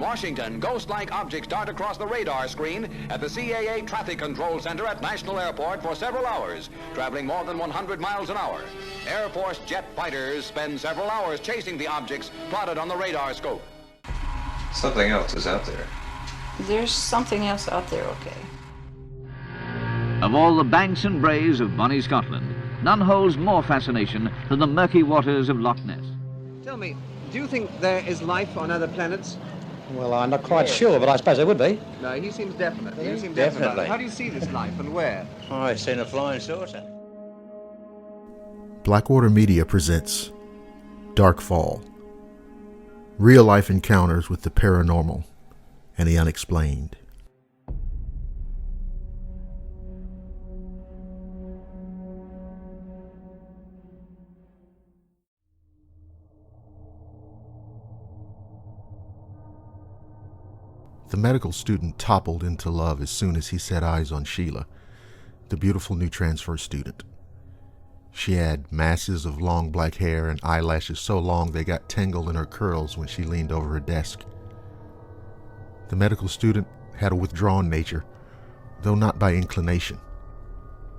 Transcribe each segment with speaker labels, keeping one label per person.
Speaker 1: Washington, ghost-like objects dart across the radar screen at the CAA Traffic Control Center at National Airport for several hours, traveling more than 100 miles an hour. Air Force jet fighters spend several hours chasing the objects plotted on the radar scope.
Speaker 2: Something else is out there.
Speaker 3: There's something else out there, okay.
Speaker 4: Of all the banks and braes of bonny Scotland, none holds more fascination than the murky waters of Loch Ness.
Speaker 5: Tell me, do you think there is life on other planets?
Speaker 6: Well, I'm not quite sure, but I suppose there would be.
Speaker 5: No, he seems definite. You seem
Speaker 6: Definitely.
Speaker 5: definite about it. How do you see this life and where?
Speaker 6: Oh, I've seen a flying saucer.
Speaker 7: Blackwater Media presents DARKFALL. Real-life encounters with the paranormal and the unexplained. The medical student toppled into love as soon as he set eyes on Sheila, the beautiful new transfer student. She had masses of long black hair and eyelashes so long they got tangled in her curls when she leaned over her desk. The medical student had a withdrawn nature, though not by inclination.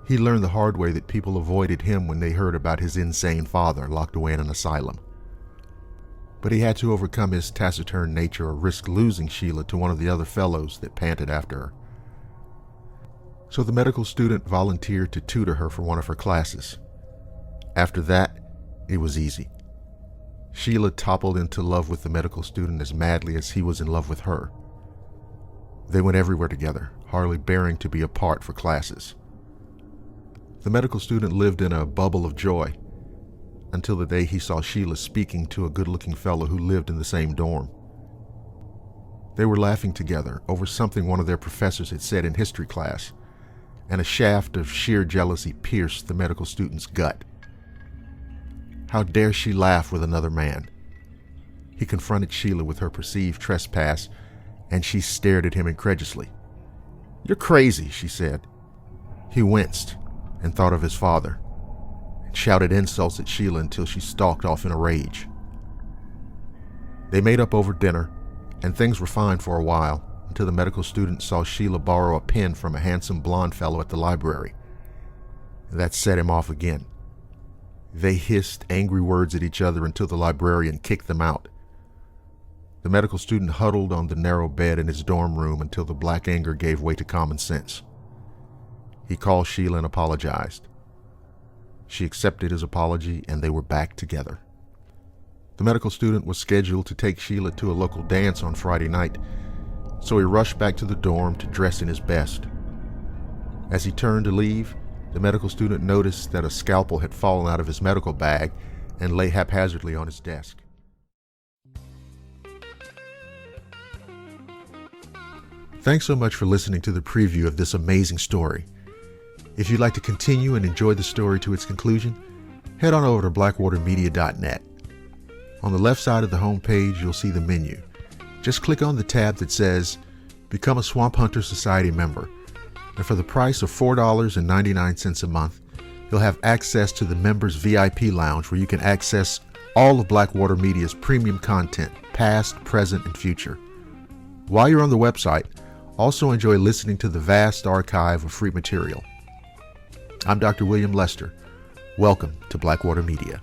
Speaker 7: He learned the hard way that people avoided him when they heard about his insane father locked away in an asylum. But he had to overcome his taciturn nature or risk losing Sheila to one of the other fellows that panted after her. So the medical student volunteered to tutor her for one of her classes. After that, it was easy. Sheila toppled into love with the medical student as madly as he was in love with her. They went everywhere together, hardly bearing to be apart for classes. The medical student lived in a bubble of joy until the day he saw Sheila speaking to a good-looking fellow who lived in the same dorm. They were laughing together over something one of their professors had said in history class, and a shaft of sheer jealousy pierced the medical student's gut. How dare she laugh with another man? He confronted Sheila with her perceived trespass, and she stared at him incredulously. "You're crazy," she said. He winced and thought of his father, and shouted insults at Sheila until she stalked off in a rage. They made up over dinner, and things were fine for a while, until the medical student saw Sheila borrow a pen from a handsome blonde fellow at the library. That set him off again. They hissed angry words at each other until the librarian kicked them out. The medical student huddled on the narrow bed in his dorm room until the black anger gave way to common sense. He called Sheila and apologized. She accepted his apology, and they were back together. The medical student was scheduled to take Sheila to a local dance on Friday night, so he rushed back to the dorm to dress in his best. As he turned to leave, the medical student noticed that a scalpel had fallen out of his medical bag and lay haphazardly on his desk. Thanks so much for listening to the preview of this amazing story. If you'd like to continue and enjoy the story to its conclusion, head on over to blackwatermedia.net. On the left side of the home page, you'll see the menu. Just click on the tab that says Become a Swamp Hunter Society member. And for the price of $4.99 a month, you'll have access to the members VIP lounge where you can access all of Blackwater Media's premium content, past, present, and future. While you're on the website, also enjoy listening to the vast archive of free material. I'm Dr. William Lester. Welcome to Blackwater Media.